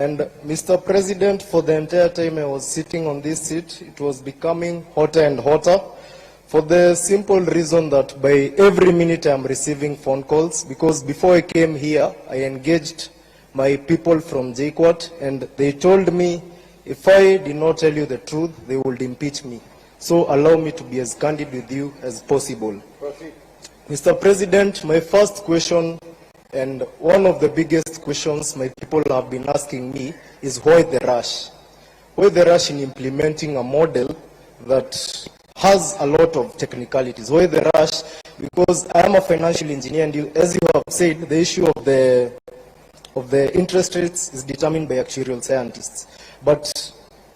And Mr. President, for the entire time I was sitting on this seat, it was becoming hotter and hotter for the simple reason that by every minute I'm receiving phone calls, because before I came here, I engaged my people from JKUAT and they told me if I did not tell you the truth, they would impeach me. So allow me to be as candid with you as possible. Proceed. Mr. President, my first question, and one of the biggest questions my people have been asking me, is why the rush? Why the rush in implementing a model that has a lot of technicalities? Why the rush? Because I am a financial engineer, and as you have said, the issue of the interest rates is determined by actuarial scientists. But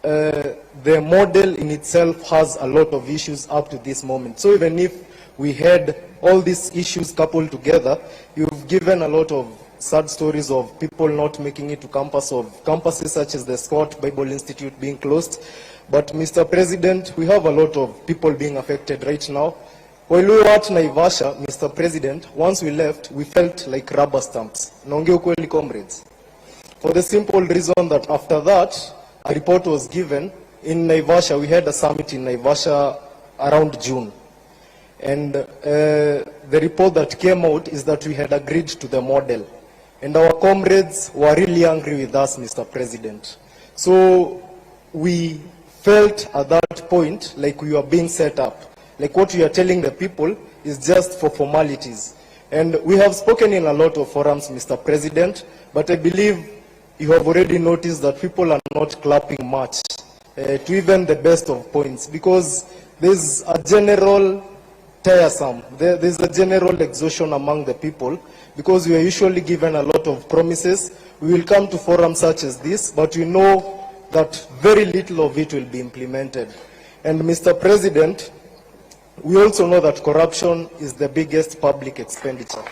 the model in itself has a lot of issues up to this moment. So even if we had all these issues coupled together, you've given a lot of sad stories of people not making it to campus, of campuses such as the Scott Bible Institute being closed. But Mr. President, we have a lot of people being affected right now. While we were at Naivasha, Mr. President, once we left, we felt like rubber stamps. Naongea ukweli, comrades. For the simple reason that after that, a report was given in Naivasha. We had a summit in Naivasha around June. And the report that came out is that we had agreed to the model. And our comrades were really angry with us, Mr. President. So we felt at that point like we were being set up. Like what we are telling the people is just for formalities. And we have spoken in a lot of forums, Mr. President, but I believe you have already noticed that people are not clapping much to even the best of points, because there's a general tiresome. There's a general exhaustion among the people, because we are usually given a lot of promises. We will come to forums such as this, but we know that very little of it will be implemented. And Mr. President, we also know that corruption is the biggest public expenditure.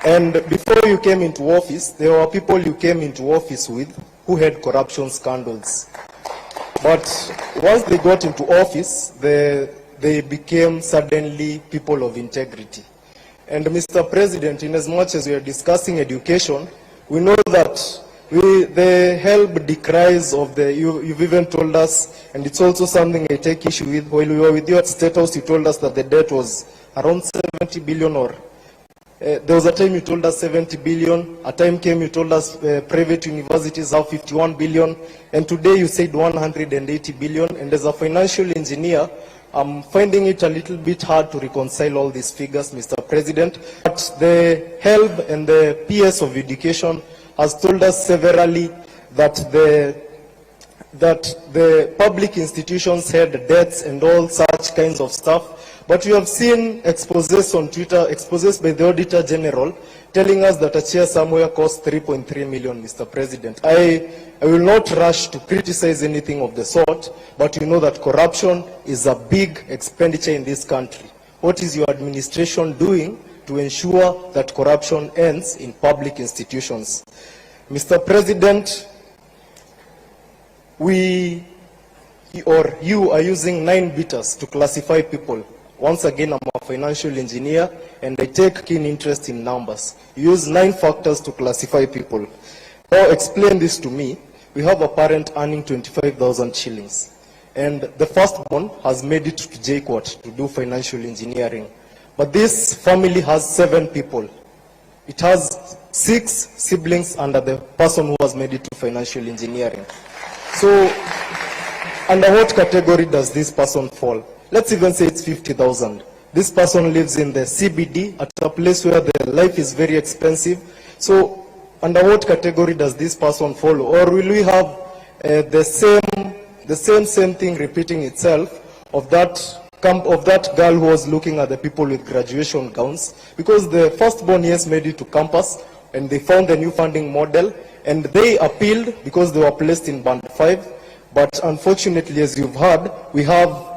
And before you came into office, there were people you came into office with who had corruption scandals. But once they got into office, they became suddenly people of integrity. And Mr. President, in as much as we are discussing education, we know that the help decries of the, you've even told us, and it's also something I take issue with, while we were with you at State House, you told us that the debt was around 70 billion or there was a time you told us 70 billion, a time came you told us private universities have 51 billion, and today you said 180 billion, and as a financial engineer, I'm finding it a little bit hard to reconcile all these figures, Mr. President. But the HELB and the PS of Education has told us severally that the public institutions had debts and all such kinds of stuff. But we have seen exposés on Twitter, exposés by the Auditor General, telling us that a chair somewhere cost 3.3 million, Mr. President. I will not rush to criticize anything of the sort, but you know that corruption is a big expenditure in this country. What is your administration doing to ensure that corruption ends in public institutions? Mr. President, you are using 9 beaters to classify people. Once again, I'm a financial engineer and I take keen interest in numbers. You use 9 factors to classify people. Now explain this to me. We have a parent earning 25,000 shillings. And the firstborn has made it to JKUAT to do financial engineering. But this family has 7 people. It has 6 siblings under the person who has made it to financial engineering. So, under what category does this person fall? Let's even say it's 50,000. This person lives in the CBD at a place where the life is very expensive. So, under what category does this person fall? Or will we have the same thing repeating itself of that girl who was looking at the people with graduation gowns? Because the firstborn, yes, made it to campus, and they found a new funding model, and they appealed because they were placed in band 5. But unfortunately, as you've heard, we have,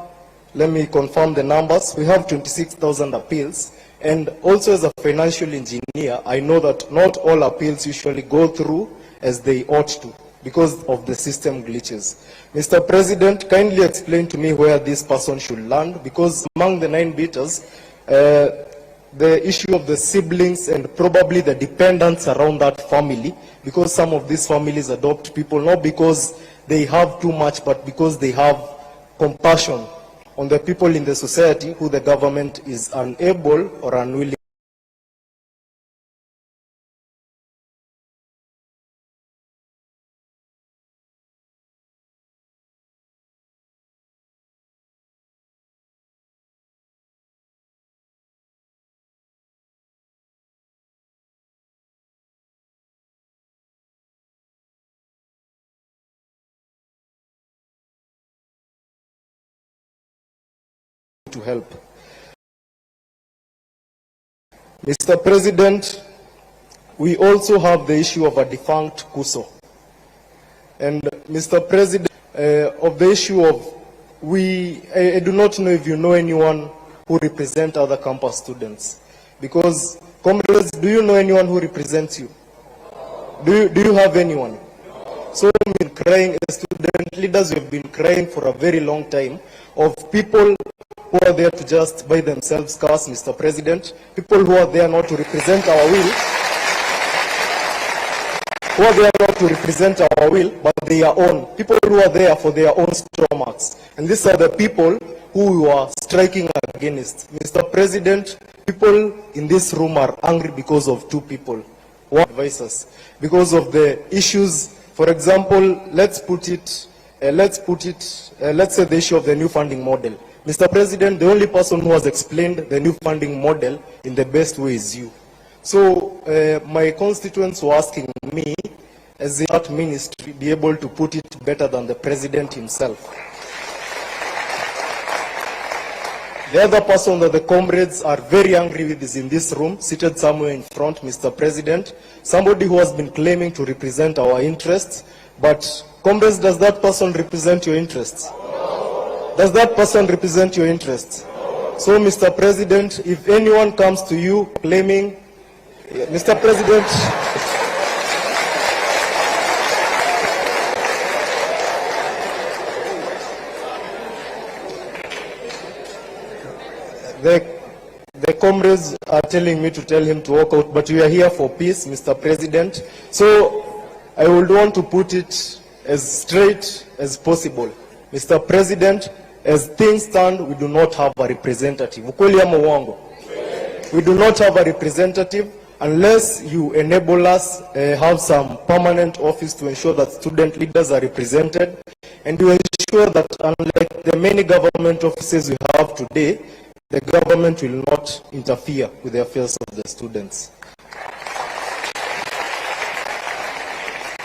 let me confirm the numbers, we have 26,000 appeals. And also as a financial engineer, I know that not all appeals usually go through as they ought to because of the system glitches. Mr. President, kindly explain to me where this person should land, because among the 9 beaters, the issue of the siblings and probably the dependents around that family, because some of these families adopt people not because they have too much, but because they have compassion on the people in the society who the government is unable or unwilling to help. Mr. President, we also have the issue of a defunct KUSO. And Mr. President, of the issue of, I do not know if you know anyone who represents other campus students. Because, comrades, do you know anyone who represents you? Do you have anyone? So we've been crying, as student leaders, we've been crying for a very long time of people who are there to just by themselves cast, Mr. President, people who are there not to represent our will, who are there not to represent our will, but their own, people who are there for their own stomachs. And these are the people who we are striking against. Mr. President, people in this room are angry because of two people, who advise us, because of the issues. For example, let's say the issue of the new funding model. Mr. President, the only person who has explained the new funding model in the best way is you. So my constituents were asking me, as the art ministry, be able to put it better than the president himself. The other person that the comrades are very angry with is in this room, seated somewhere in front, Mr. President, somebody who has been claiming to represent our interests. But comrades, does that person represent your interests? Does that person represent your interests? So, Mr. President, if anyone comes to you claiming, Mr. President, the comrades are telling me to tell him to walk out, but we are here for peace, Mr. President. So I would want to put it as straight as possible. Mr. President, as things stand, we do not have a representative. Ukweli ama uongo? We do not have a representative unless you enable us have some permanent office to ensure that student leaders are represented, and to ensure that unlike the many government offices we have today, the government will not interfere with the affairs of the students.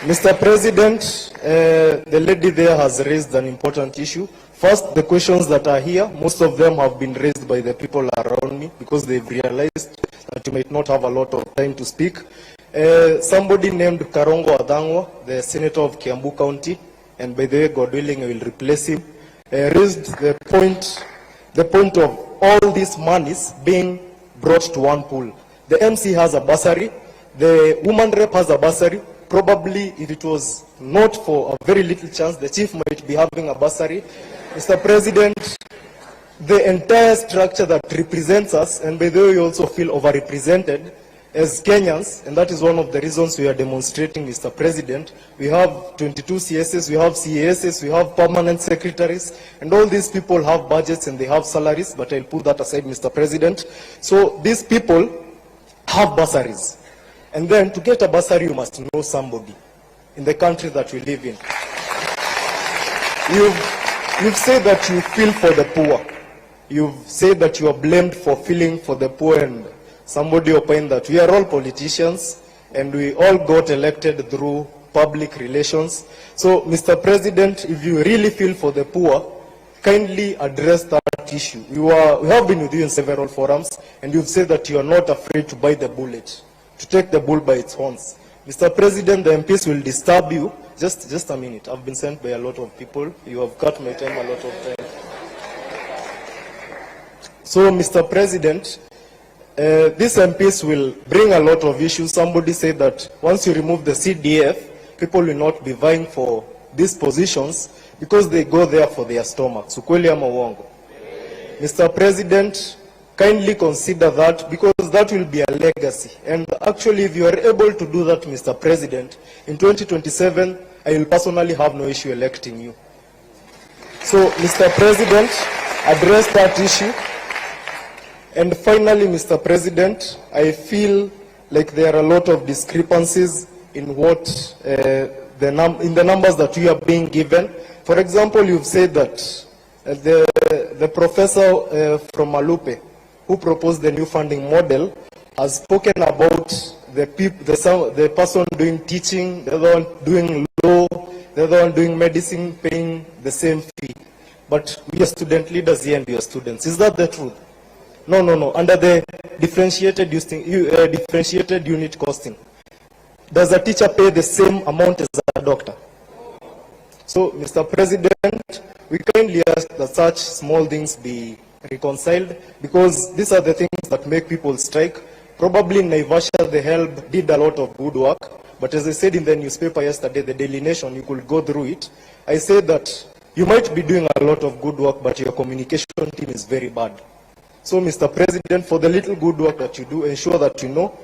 Mr. President, the lady there has raised an important issue. First, the questions that are here, most of them have been raised by the people around me because they've realized that you might not have a lot of time to speak. Somebody named Karongo Adangwa, the senator of Kiambu County, and by the way, God willing, I will replace him, raised the point of all these monies being brought to one pool. The MC has a bursary, the woman rep has a bursary. Probably if it was not for a very little chance, the chief might be having a bursary. Mr. President, the entire structure that represents us, and by the way, we also feel overrepresented as Kenyans, and that is one of the reasons we are demonstrating, Mr. President. We have 22 CSS, we have CASs, we have permanent secretaries, and all these people have budgets and they have salaries, but I'll put that aside, Mr. President. So these people have bursaries. And then to get a bursary, you must know somebody in the country that we live in. You've said that you feel for the poor. You've said that you are blamed for feeling for the poor, and somebody opined that we are all politicians and we all got elected through public relations. So, Mr. President, if you really feel for the poor, kindly address that issue. We have been with you in several forums, and you've said that you are not afraid to bite the bullet, to take the bull by its horns. Mr. President, the MPs will disturb you. Just a minute. I've been sent by a lot of people. You have cut my time a lot of time. So, Mr. President, these MPs will bring a lot of issues. Somebody said that once you remove the CDF, people will not be vying for these positions because they go there for their stomachs. Ukweli ama uongo? Mr. President, kindly consider that, because because that will be a legacy. And actually, if you are able to do that, Mr. President, in 2027, I will personally have no issue electing you. So, Mr. President, address that issue. And finally, Mr. President, I feel like there are a lot of discrepancies in what in the numbers that we are being given. For example, you've said that the professor from Malupe, who proposed the new funding model, has spoken about the person doing teaching, the other one doing law, the other one doing medicine, paying the same fee. But we are student leaders here and we are students. Is that the truth? No, no, no. Under the differentiated unit costing, does a teacher pay the same amount as a doctor? So, Mr. President, we kindly ask that such small things be reconciled, because these are the things that make people strike. Probably in Naivasha, the HELB did a lot of good work, but as I said in the newspaper yesterday, the Daily Nation, you could go through it. I said that you might be doing a lot of good work, but your communication team is very bad. So, Mr. President, for the little good work that you do, ensure that you know.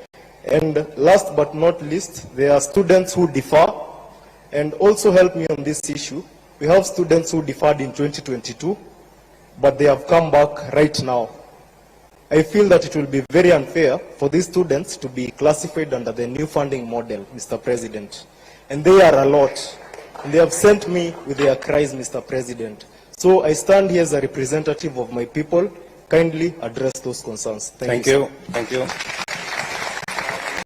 And last but not least, there are students who defer, and also help me on this issue. We have students who deferred in 2022, but they have come back right now. I feel that it will be very unfair for these students to be classified under the new funding model, Mr. President. And they are a lot. And they have sent me with their cries, Mr. President. So I stand here as a representative of my people. Kindly address those concerns. Thank you. Thank you.